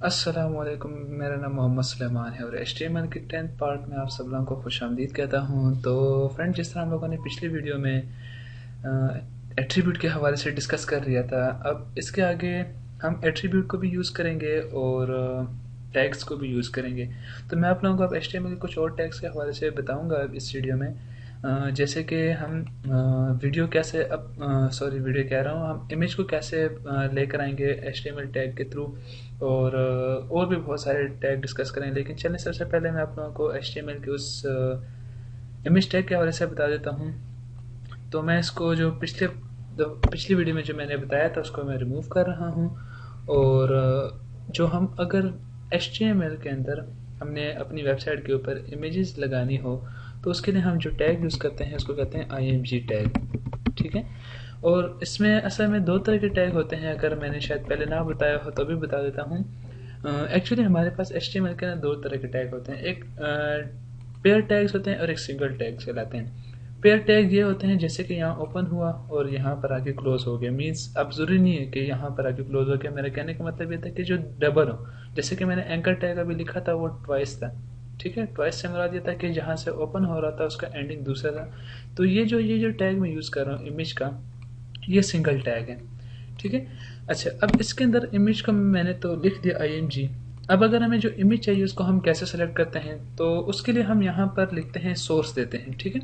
अस्सलामुअलैकुम। मेरा नाम मोहम्मद सुलेमान है और HTML के 10th पार्ट में आप सब लोगों को खुशामदीद कहता हूँ। तो फ्रेंड, जिस तरह हम लोगों ने पिछली वीडियो में एट्रीब्यूट के हवाले से डिस्कस कर लिया था, अब इसके आगे हम एट्रीब्यूट को भी यूज़ करेंगे और टैग्स को भी यूज़ करेंगे। तो मैं आप लोगों को अब HTML के कुछ और टैग्स के हवाले से बताऊँगा इस वीडियो में। जैसे कि हम वीडियो कैसे वीडियो कह रहा हूँ, हम इमेज को कैसे लेकर आएंगे HTML टैग के थ्रू, और भी बहुत सारे टैग डिस्कस करेंगे। लेकिन चलिए, सबसे पहले मैं आप लोगों को HTML के उस इमेज टैग के हवाले से बता देता हूँ। तो मैं इसको जो पिछली वीडियो में जो मैंने बताया था उसको मैं रिमूव कर रहा हूँ। और जो हम अगर HTML के अंदर हमने अपनी वेबसाइट के ऊपर इमेजेस लगानी हो तो उसके लिए हम जो टैग यूज़ करते हैं उसको कहते हैं IMG टैग। ठीक है। और इसमें असल में दो तरह के टैग होते हैं। अगर मैंने शायद पहले ना बताया हो तो भी बता देता हूँ। एक्चुअली हमारे पास HTML के अंदर दो तरह के टैग होते हैं। एक पेयर टैग्स होते हैं और एक सिंगल टैग्स कहलाते हैं। पेयर टैग ये होते हैं जैसे कि यहाँ ओपन हुआ और यहाँ पर आके क्लोज हो गया। मीन्स अब ज़रूरी नहीं है कि यहाँ पर आके क्लोज हो गया। मेरा कहने का मतलब ये था कि जो डबल हो, जैसे कि मैंने एंकर टैग अभी लिखा था वो ट्वाइस था। ठीक है, ट्वाइस से मुराद ये था कि जहाँ से ओपन हो रहा था उसका एंडिंग दूसरा था। तो ये जो टैग मैं यूज़ कर रहा हूँ इमेज का, ये सिंगल टैग है। ठीक है। अच्छा, अब इसके अंदर इमेज का मैंने तो लिख दिया IMG। अब अगर हमें जो इमेज चाहिए उसको हम कैसे सेलेक्ट करते हैं, तो उसके लिए हम यहाँ पर लिखते हैं सोर्स देते हैं। ठीक है।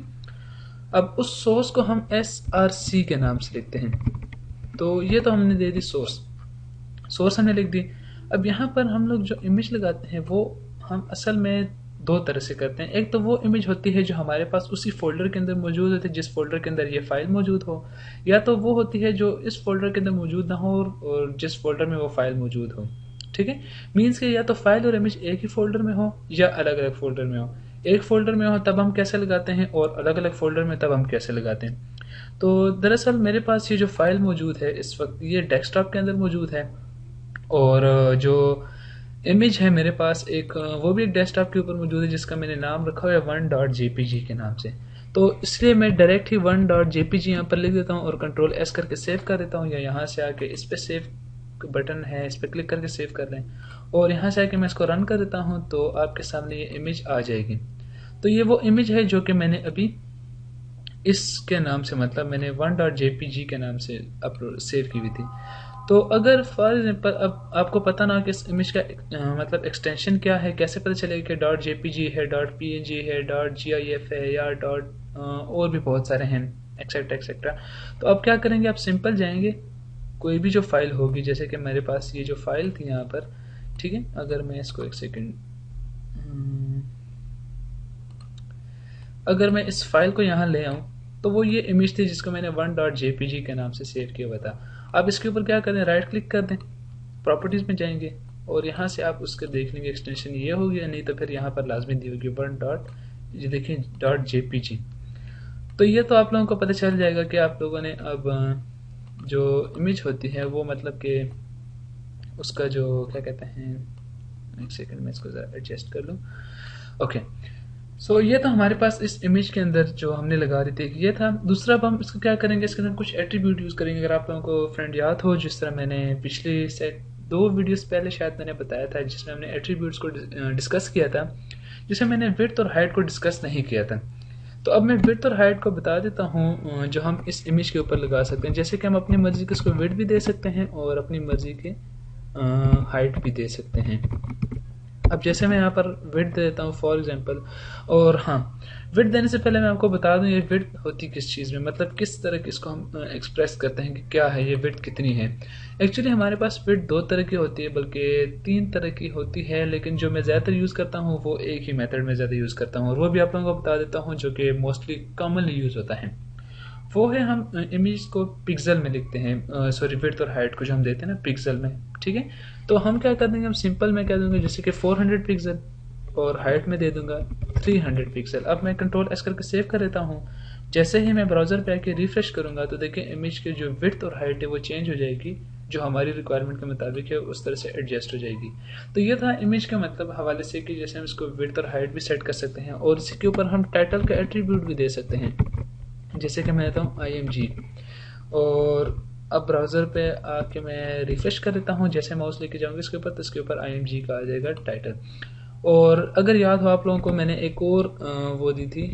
अब उस सोर्स को हम SRC के नाम से लिखते हैं। तो ये तो हमने दे दी सोर्स हमने लिख दी। अब यहाँ पर हम लोग जो इमेज लगाते हैं वो हम असल में दो तरह से करते हैं। एक तो वो इमेज होती है जो हमारे पास उसी फोल्डर के अंदर मौजूद होती है जिस फोल्डर के अंदर ये फाइल मौजूद हो, या तो वो होती है जो इस फोल्डर के अंदर मौजूद ना हो और जिस फोल्डर में वो फाइल मौजूद हो। ठीक है। मीन्स कि या तो फाइल और इमेज एक ही फोल्डर में हो या अलग अलग फोल्डर में हो। एक फोल्डर में हो तब हम कैसे लगाते हैं और अलग अलग फोल्डर में तब हम कैसे लगाते हैं। तो दरअसल मेरे पास ये जो फाइल मौजूद है इस वक्त ये डेस्कटॉप के अंदर मौजूद है, और जो इमेज है मेरे पास एक वो भी एक डेस्कटॉप के ऊपर मौजूद है जिसका मैंने नाम रखा हुआ है 1.jpg के नाम से। तो इसलिए मैं डायरेक्ट ही 1.jpg यहाँ पर लिख देता हूँ और Ctrl+S करके सेव कर देता हूँ, या यहाँ से आके इस पर सेव बटन है इस पर क्लिक करके सेव कर लें और यहाँ से आके मैं इसको रन कर देता हूँ तो आपके सामने ये इमेज आ जाएगी। तो ये वो इमेज है जो कि मैंने अभी इसके नाम से, मतलब मैंने 1.jpg के नाम से अपलोड सेव की हुई थी। तो अगर फॉर एग्जाम्पल अब आपको पता ना कि इस इमेज का मतलब एक्सटेंशन क्या है, कैसे पता चलेगा कि .jpg है, .png है, .gif है या और भी बहुत सारे हैं एक्सेट्रा एक्सेट्रा। तो अब क्या करेंगे, आप सिंपल जाएंगे कोई भी जो फाइल होगी, जैसे कि मेरे पास ये जो फाइल थी यहाँ पर। ठीक है, अगर मैं इसको एक सेकेंड, अगर मैं इस फाइल को यहाँ ले आऊँ तो वो ये इमेज थी जिसको मैंने 1.jpg के नाम से सेव किया हुआ था। अब इसके ऊपर क्या करें, राइट क्लिक कर दें, प्रॉपर्टीज में जाएंगे और यहाँ से आप उसके देख लेंगे एक्सटेंशन ये होगी, नहीं तो फिर यहाँ पर लाजमी दी होगी 1. देखिए .jpg। तो ये तो आप लोगों को पता चल जाएगा कि आप लोगों ने अब जो इमेज होती है वो मतलब कि उसका जो क्या कहते हैं, एक सेकेंड में इसको ज़रा एडजस्ट कर लूँ। ओके, सो ये तो हमारे पास इस इमेज के अंदर जो हमने लगा रही थी ये था। दूसरा अब हम इसको क्या करेंगे, इसके अंदर कुछ एट्रीब्यूट यूज़ करेंगे। अगर आप लोगों को फ्रेंड याद हो, जिस तरह मैंने पिछली से 2 वीडियोस पहले शायद मैंने बताया था जिसमें हमने एट्रीब्यूट्स को डिस्कस किया था, जिसे मैंने विड्थ और हाइट को डिस्कस नहीं किया था। तो अब मैं विड्थ और हाइट को बता देता हूँ जो हम इस इमेज के ऊपर लगा सकते हैं। जैसे कि हम अपनी मर्जी के इसको विड्थ भी दे सकते हैं और अपनी मर्जी के हाइट भी दे सकते हैं। अब जैसे मैं यहाँ पर विड्थ दे देता हूँ फॉर एग्जांपल, और हाँ, विड्थ देने से पहले मैं आपको बता दूँ ये विड्थ होती किस चीज़ में, मतलब किस तरह की इसको हम एक्सप्रेस करते हैं कि क्या है ये विड्थ कितनी है। एक्चुअली हमारे पास विड्थ 2 तरह की होती है, बल्कि 3 तरह की होती है, लेकिन जो मैं ज़्यादातर यूज़ करता हूँ वो एक ही मेथड में ज़्यादा यूज़ करता हूँ और वो भी आप लोगों को बता देता हूँ जो कि मोस्टली कॉमनली यूज़ होता है। वो है हम इमेज को पिक्सल में लिखते हैं, विड्थ और हाइट को जो हम देते हैं ना पिक्सल में। ठीक है, तो हम क्या कर देंगे, हम सिंपल में कह दूंगा जैसे कि 400 पिक्सल और हाइट में दे दूंगा 300 पिक्सल। अब मैं Ctrl+S करके सेव कर देता हूँ। जैसे ही मैं ब्राउज़र पे आके रिफ्रेश करूँगा तो देखिए इमेज की जो विड्थ और हाइट है वो चेंज हो जाएगी, जो हमारी रिक्वायरमेंट के मुताबिक है उस तरह से एडजस्ट हो जाएगी। तो ये था इमेज के मतलब हवाले से कि जैसे हम इसको विड्थ और हाइट भी सेट कर सकते हैं और इसी के ऊपर हम टाइटल का एट्रीब्यूट भी दे सकते हैं, जैसे कि मैं देता हूँ IMG। और अब ब्राउज़र पे आके मैं रिफ्रेश कर देता हूँ। जैसे माउस लेके जाऊँगा इसके ऊपर तो इसके ऊपर IMG का आ जाएगा टाइटल। और अगर याद हो आप लोगों को, मैंने एक और वो दी थी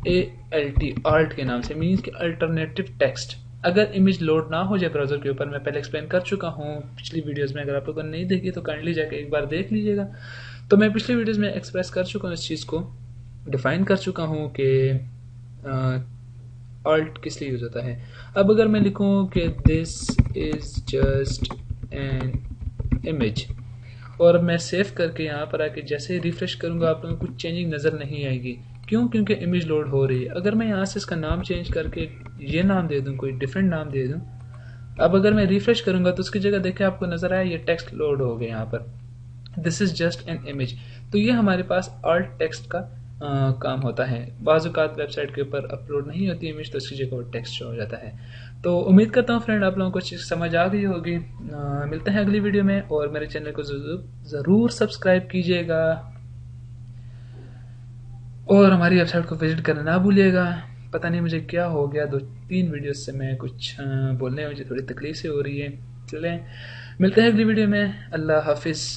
ALT, आल्ट के नाम से, मीन्स कि अल्टरनेटिव टेक्स्ट। अगर इमेज लोड ना हो जाए ब्राउज़र के ऊपर, मैं पहले एक्सप्लेन कर चुका हूँ पिछली वीडियोस में, अगर आप लोगों ने नहीं देखी तो काइंडली जाके एक बार देख लीजिएगा। तो मैं पिछली वीडियोस में एक्सप्रेस कर चुका हूँ, इस चीज़ को डिफाइन कर चुका हूँ कि ऑल्ट किस लिए यूज होता है। अब अगर मैं लिखूँ कि this is just an image और मैं सेव करके यहाँ पर आके जैसे रिफ्रेश करूँगा, आप लोगों को कुछ चेंजिंग नज़र नहीं आएगी। क्यों? क्योंकि इमेज लोड हो रही है। अगर मैं यहाँ से इसका नाम चेंज करके ये नाम दे दूँ, कोई डिफरेंट नाम दे दूँ, अब अगर मैं रिफ्रेश करूँगा तो उसकी जगह देखें आपको नज़र आया ये टेक्स्ट लोड हो गया यहाँ पर, this is just an image. तो ये हमारे पास ऑल्ट टेक्स्ट का काम होता है। बाज़-औक़ात वेबसाइट के ऊपर अपलोड नहीं होती इमेज तो इसकी जगह वो टेक्स्ट शो हो जाता है। तो उम्मीद करता हूँ फ्रेंड आप लोगों को चीज़ समझ आ गई होगी। मिलते हैं अगली वीडियो में और मेरे चैनल को ज़रूर सब्सक्राइब कीजिएगा और हमारी वेबसाइट को विजिट करना ना भूलिएगा। पता नहीं मुझे क्या हो गया, 2-3 वीडियोस से मैं कुछ बोलने में मुझे थोड़ी तकलीफ से हो रही है। चलें मिलते हैं अगली वीडियो में। अल्लाह हाफिज़।